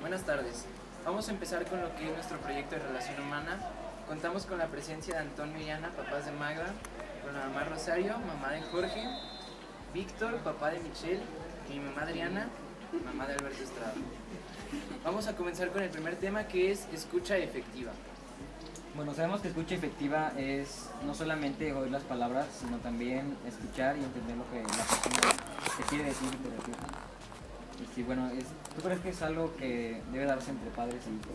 Buenas tardes. Vamos a empezar con lo que es nuestro proyecto de relación humana. Contamos con la presencia de Antonio y Ana, papás de Magda, con la mamá Rosario, mamá de Jorge, Víctor, papá de Michelle, y mi mamá Adriana, mamá de Alberto Estrada. Vamos a comenzar con el primer tema, que es escucha efectiva. Bueno, sabemos que escucha efectiva es no solamente oír las palabras, sino también escuchar y entender lo que la persona te quiere decir y te refiere. Y sí, bueno, ¿tú crees que es algo que debe darse entre padres e hijos?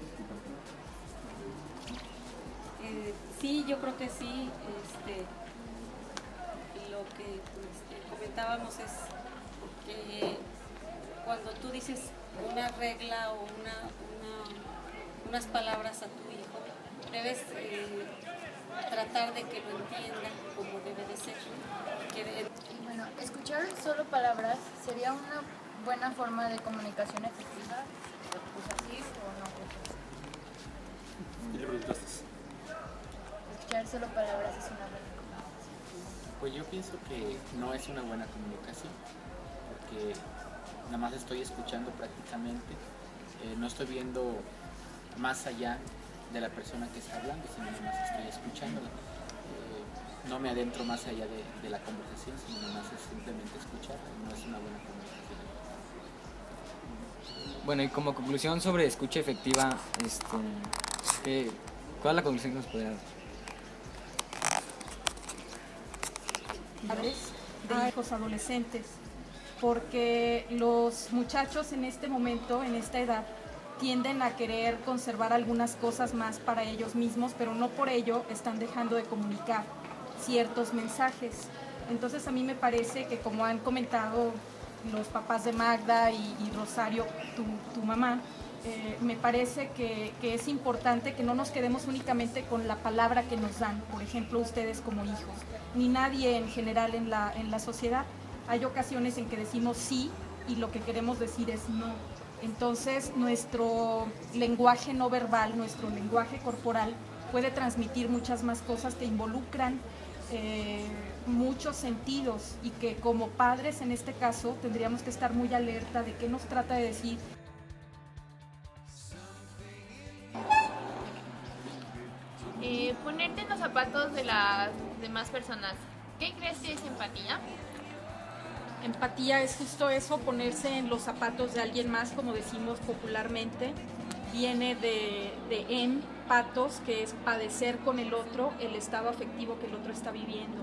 Sí, yo creo que sí. Lo que comentábamos es que cuando tú dices una regla o unas palabras a tu hijo, debes tratar de que lo entienda como debe de ser. Bueno, escuchar solo palabras sería una buena forma de comunicación efectiva, pues así o no. ¿Y le preguntaste? Escuchar solo palabras es una buena comunicación. Pues yo pienso que no es una buena comunicación, porque nada más estoy escuchando prácticamente, no estoy viendo más allá de la persona que está hablando, sino nada más estoy escuchándola. No me adentro más allá de la conversación, sino nada más es simplemente escuchar, no es una buena comunicación. Bueno, y como conclusión sobre escucha efectiva, ¿cuál es la conclusión que nos podría dar? Padres de hijos adolescentes, porque los muchachos en este momento, en esta edad, tienden a querer conservar algunas cosas más para ellos mismos, pero no por ello están dejando de comunicar ciertos mensajes. Entonces a mí me parece que, como han comentado los papás de Magda y Rosario, tu mamá, me parece que es importante que no nos quedemos únicamente con la palabra que nos dan, por ejemplo, ustedes como hijos, ni nadie en general en la sociedad. Hay ocasiones en que decimos sí y lo que queremos decir es no. Entonces, nuestro lenguaje no verbal, nuestro lenguaje corporal puede transmitir muchas más cosas que involucran muchos sentidos, y que como padres en este caso tendríamos que estar muy alerta de qué nos trata de decir. Ponerte en los zapatos de las demás personas. ¿Qué crees que es empatía? Empatía es justo eso, ponerse en los zapatos de alguien más, como decimos popularmente. Viene de patos, que es padecer con el otro el estado afectivo que el otro está viviendo.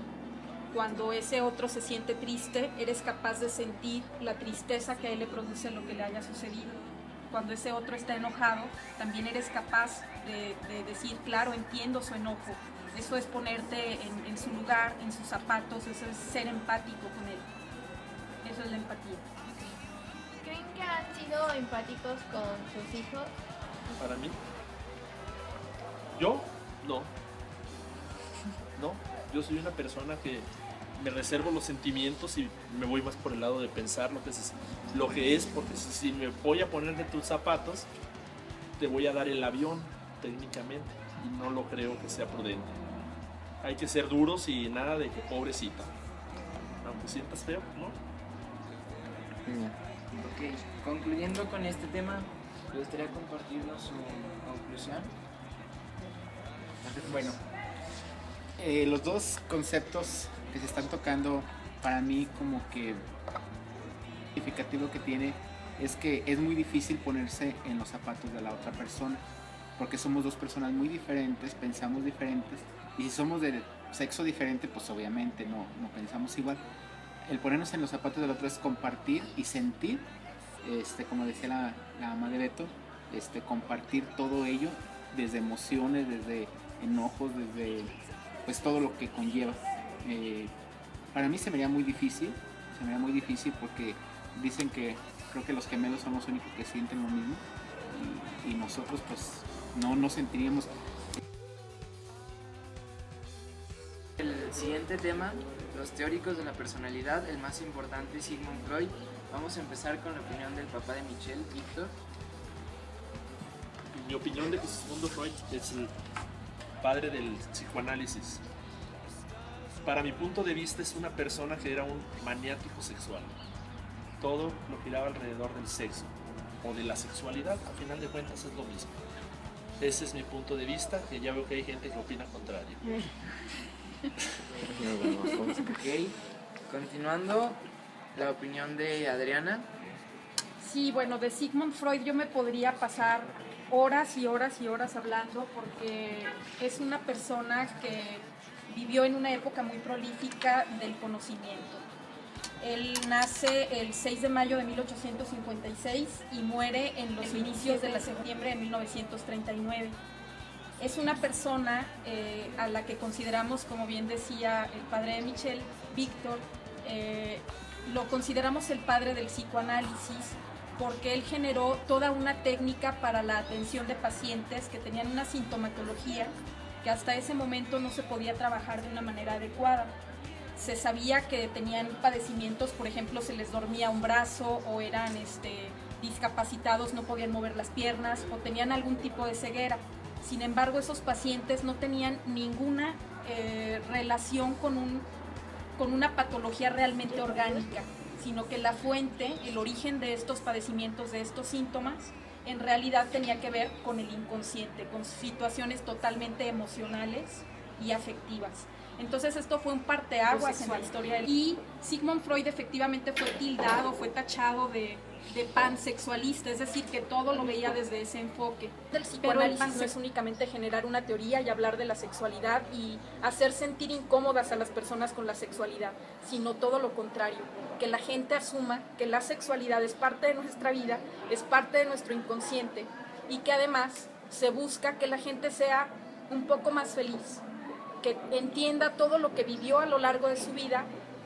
Cuando ese otro se siente triste, eres capaz de sentir la tristeza que a él le produce lo que le haya sucedido. Cuando ese otro está enojado, también eres capaz de decir, claro, entiendo su enojo. Eso es ponerte en su lugar, en sus zapatos, eso es ser empático con él. Eso es la empatía. ¿Creen que han sido empáticos con sus hijos? Para mí, yo no. Yo soy una persona que me reservo los sentimientos y me voy más por el lado de pensar lo que es, porque si me voy a poner de tus zapatos, te voy a dar el avión técnicamente, y no lo creo que sea prudente. Hay que ser duros y nada de que pobrecita, aunque sientas feo, ¿no? Ok, concluyendo con este tema, ¿le gustaría compartirnos su conclusión? Bueno, los dos conceptos que se están tocando, para mí como que significativo que tiene es que es muy difícil ponerse en los zapatos de la otra persona, porque somos dos personas muy diferentes, pensamos diferentes, y si somos de sexo diferente, pues obviamente no pensamos igual. El ponernos en los zapatos del otro es compartir y sentir, como decía la mamá de Beto, compartir todo ello, desde emociones, desde enojos, desde pues todo lo que conlleva. Para mí se me haría muy difícil porque dicen que creo que los gemelos son los únicos que sienten lo mismo, y nosotros pues no sentiríamos. El siguiente tema, los teóricos de la personalidad, el más importante, Sigmund Freud. Vamos a empezar con la opinión del papá de Michelle, Víctor. Mi opinión de que Sigmund Freud es el padre del psicoanálisis. Para mi punto de vista, es una persona que era un maniático sexual. todo lo giraba alrededor del sexo o de la sexualidad. A final de cuentas es lo mismo. Ese es mi punto de vista, que ya veo que hay gente que opina contrario. Ok, continuando, la opinión de Adriana. Sí, bueno, de Sigmund Freud yo me podría pasar horas y horas y horas hablando porque es una persona que vivió en una época muy prolífica del conocimiento. Él nace el 6 de mayo de 1856 y muere en los inicios de septiembre de 1939. Es una persona a la que consideramos, como bien decía el padre de Michel, Víctor, lo consideramos el padre del psicoanálisis porque él generó toda una técnica para la atención de pacientes que tenían una sintomatología que hasta ese momento no se podía trabajar de una manera adecuada. Se sabía que tenían padecimientos, por ejemplo, se les dormía un brazo o eran discapacitados, no podían mover las piernas o tenían algún tipo de ceguera. Sin embargo, esos pacientes no tenían ninguna relación con una patología realmente orgánica, sino que la fuente, el origen de estos padecimientos, de estos síntomas, en realidad tenía que ver con el inconsciente, con situaciones totalmente emocionales y afectivas. Entonces esto fue un parteaguas en la historia. Y Sigmund Freud efectivamente fue tildado, fue tachado de pansexualista, es decir, que todo lo veía desde ese enfoque. Pero el pan no es únicamente generar una teoría y hablar de la sexualidad y hacer sentir incómodas a las personas con la sexualidad, sino todo lo contrario, que la gente asuma que la sexualidad es parte de nuestra vida, es parte de nuestro inconsciente y que además se busca que la gente sea un poco más feliz, que entienda todo lo que vivió a lo largo de su vida,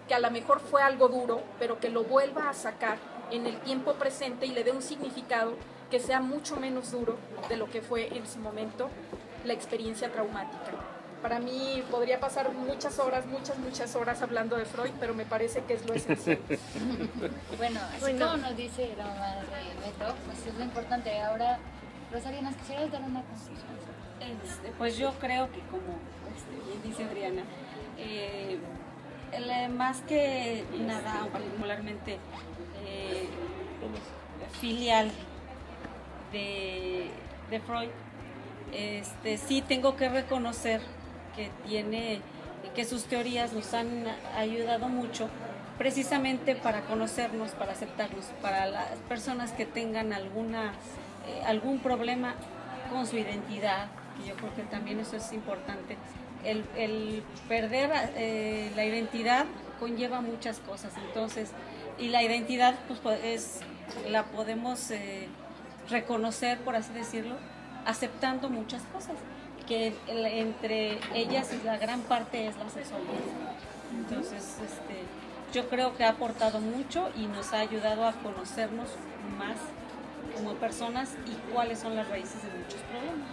que a lo mejor fue algo duro, pero que lo vuelva a sacar en el tiempo presente y le dé un significado que sea mucho menos duro de lo que fue en su momento la experiencia traumática. Para mí podría pasar muchas horas hablando de Freud, pero me parece que es lo esencial. Bueno, así como nos dice la mamá de Beto, pues es lo importante. Ahora, Rosario, ¿nos quisieras dar una conclusión? Pues yo creo que como bien dice Adriana, más que nada, particularmente filial de Freud, sí tengo que reconocer que sus teorías nos han ayudado mucho precisamente para conocernos, para aceptarnos, para las personas que tengan algún problema con su identidad, que yo creo que también eso es importante. El perder la identidad conlleva muchas cosas, entonces, y la identidad pues la podemos reconocer, por así decirlo, aceptando muchas cosas, que entre ellas la gran parte es la sexualidad. Entonces, yo creo que ha aportado mucho y nos ha ayudado a conocernos más como personas y cuáles son las raíces de muchos problemas.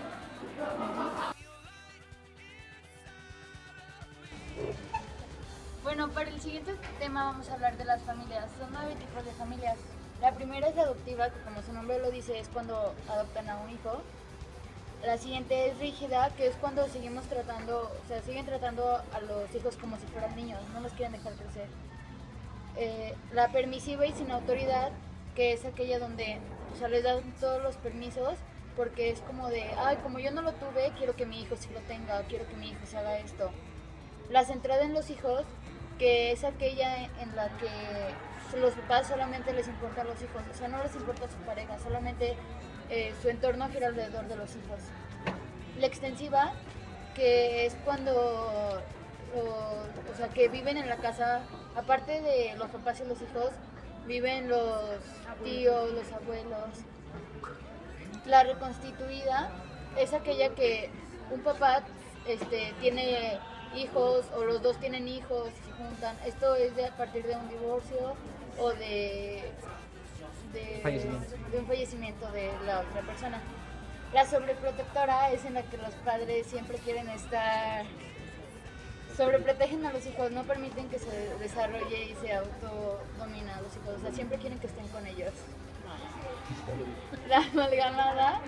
Bueno, para el siguiente tema vamos a hablar de las familias. Son 9 tipos de familias. La primera es la adoptiva, que como su nombre lo dice, es cuando adoptan a un hijo. La siguiente es rígida, que es cuando siguen tratando a los hijos como si fueran niños, no los quieren dejar crecer. La permisiva y sin autoridad, que es aquella donde les dan todos los permisos, porque es como de, como yo no lo tuve, quiero que mi hijo sí lo tenga, quiero que mi hijo se haga esto. La centrada en los hijos, que es aquella en la que los papás solamente les importan los hijos, o sea, no les importa su pareja, solamente su entorno gira alrededor de los hijos. La extensiva, que es cuando, que viven en la casa, aparte de los papás y los hijos, viven los tíos, los abuelos. La reconstituida es aquella que un papá tiene hijos o los dos tienen hijos y se juntan. Esto es a partir de un divorcio o de un fallecimiento de la otra persona. La sobreprotectora es en la que los padres siempre quieren estar, sobreprotegen a los hijos, no permiten que se desarrolle y se autodomina a los hijos, o sea, siempre quieren que estén con ellos. La amalgamada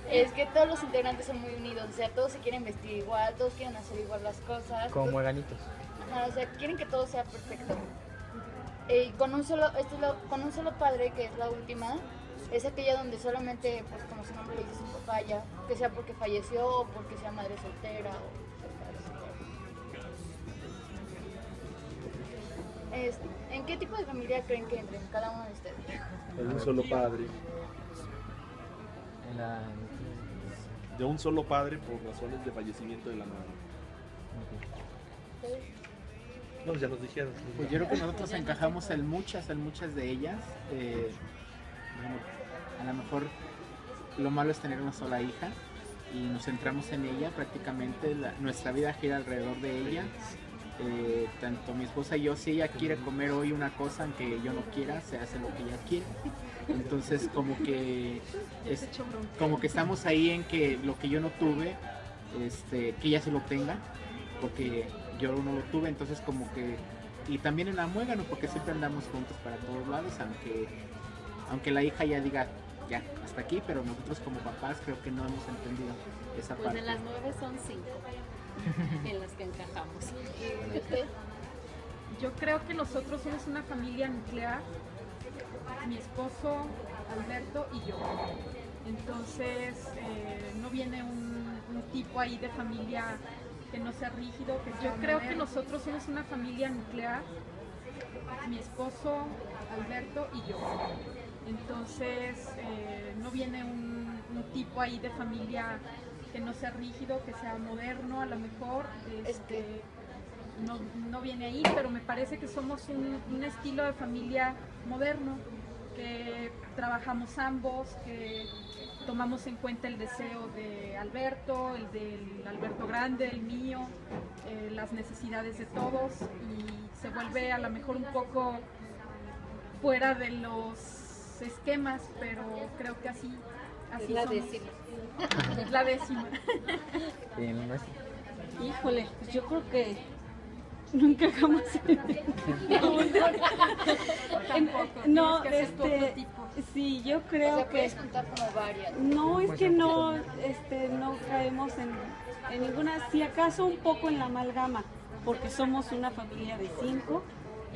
es que todos los integrantes son muy unidos, o sea, todos se quieren vestir igual, todos quieren hacer igual las cosas. Como mueganitos. Ajá, o sea, quieren que todo sea perfecto. Y con un solo, con un solo padre, que es la última, es aquella donde solamente, pues como su nombre lo dice, su papá falla, que sea porque falleció o porque sea madre soltera ¿En qué tipo de familia creen que entren cada uno de ustedes? De un solo padre. De un solo padre por razones de fallecimiento de la madre. No, ya nos dijeron. Pues yo creo que nosotros encajamos en muchas de ellas. Bueno, a lo mejor lo malo es tener una sola hija y nos centramos en ella prácticamente. Nuestra vida gira alrededor de ella. Tanto mi esposa y yo, si ella quiere comer hoy una cosa aunque yo no quiera, se hace lo que ella quiere. Entonces como que estamos ahí en que lo que yo no tuve, que ella se lo tenga, porque yo no lo tuve. Entonces como que, y también en la muégano, porque siempre andamos juntos para todos lados, aunque la hija ya diga ya hasta aquí, pero nosotros como papás creo que no hemos entendido esa Pues parte. de las 9 son 5 en las que encajamos. Yo creo que nosotros somos una familia nuclear, mi esposo, Alberto y yo. Entonces no viene un tipo ahí de familia que no sea rígido. Yo creo que nosotros somos una familia nuclear, mi esposo, Alberto y yo. Entonces no viene un tipo ahí de familia que no sea rígido, que sea moderno, a lo mejor no viene ahí, pero me parece que somos un estilo de familia moderno, que trabajamos ambos, que tomamos en cuenta el deseo de Alberto, el del Alberto grande, el mío, las necesidades de todos, y se vuelve a lo mejor un poco fuera de los esquemas, pero creo que así Es la somos. décima. Es la décima. Híjole, pues yo creo que nunca jamás. Tampoco, No, tienes que hacer tu otro tipo. sí, yo creo O sea, que puedes contar como varias. no, es que no, no caemos en ninguna, si acaso un poco en la amalgama, porque somos una familia de 5,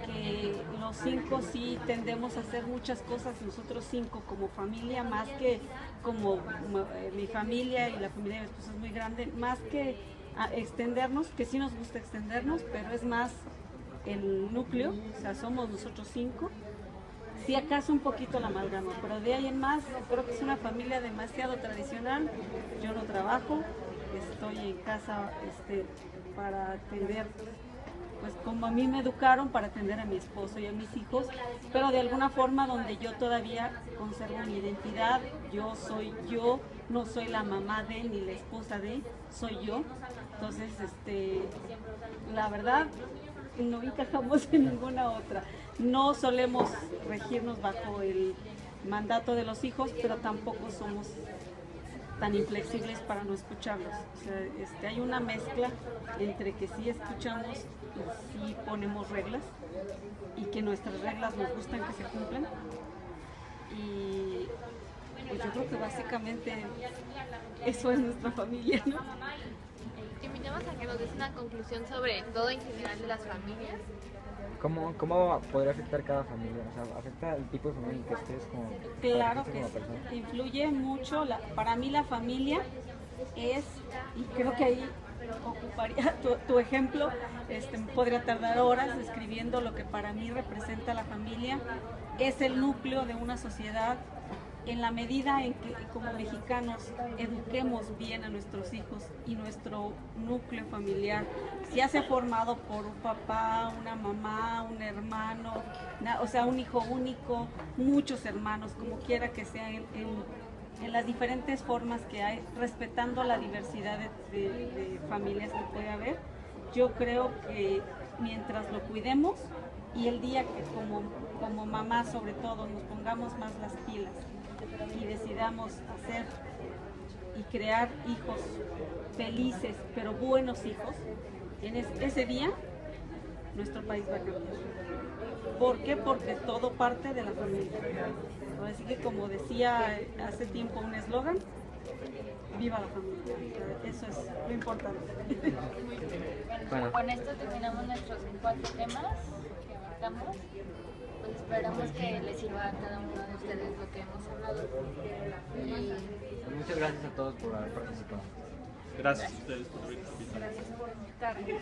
que los 5 sí tendemos a hacer muchas cosas, nosotros 5 como familia, más que como mi familia y la familia de mi esposo es muy grande, más que a extendernos, que sí nos gusta extendernos, pero es más el núcleo, o sea, somos nosotros 5. Si acaso un poquito la amalgama, pero de ahí en más creo que es una familia demasiado tradicional. Yo no trabajo, estoy en casa para atender, pues como a mí me educaron, para atender a mi esposo y a mis hijos, pero de alguna forma donde yo todavía conservo mi identidad. Yo soy yo, no soy la mamá de ni la esposa de, soy yo. Entonces, la verdad, no encajamos en ninguna otra. No solemos regirnos bajo el mandato de los hijos, pero tampoco somos tan inflexibles para no escucharlos. O sea, hay una mezcla entre que sí escuchamos y sí ponemos reglas, y que nuestras reglas nos gustan que se cumplan. Y pues yo creo que básicamente eso es nuestra familia, ¿no? Te invitamos a que nos des una conclusión sobre todo en general de las familias. ¿Cómo podría afectar cada familia? O sea, ¿afecta el tipo de familia en el que estés como, Claro como que persona? sí, influye mucho. Para mí la familia es, y creo que ahí ocuparía tu ejemplo, podría tardar horas describiendo lo que para mí representa la familia. Es el núcleo de una sociedad. En la medida en que como mexicanos eduquemos bien a nuestros hijos y nuestro núcleo familiar ya se ha formado por un papá, una mamá, un hermano, o sea, un hijo único, muchos hermanos, como quiera que sea, en las diferentes formas que hay, respetando la diversidad de familias que puede haber. Yo creo que mientras lo cuidemos y el día que como mamá sobre todo nos pongamos más las pilas y decidamos hacer y crear hijos felices, pero buenos hijos, en ese día nuestro país va a cambiar. ¿Por qué? Porque todo parte de la familia. Así que, como decía hace tiempo un eslogan, viva la familia. Eso es lo importante. Bueno, con esto terminamos nuestros 4 temas. platicamos. Pues esperamos que les sirva a cada uno de ustedes lo que hemos hablado. Y Pues muchas gracias a todos por haber participado. Gracias a ustedes por venir. Gracias por invitarnos.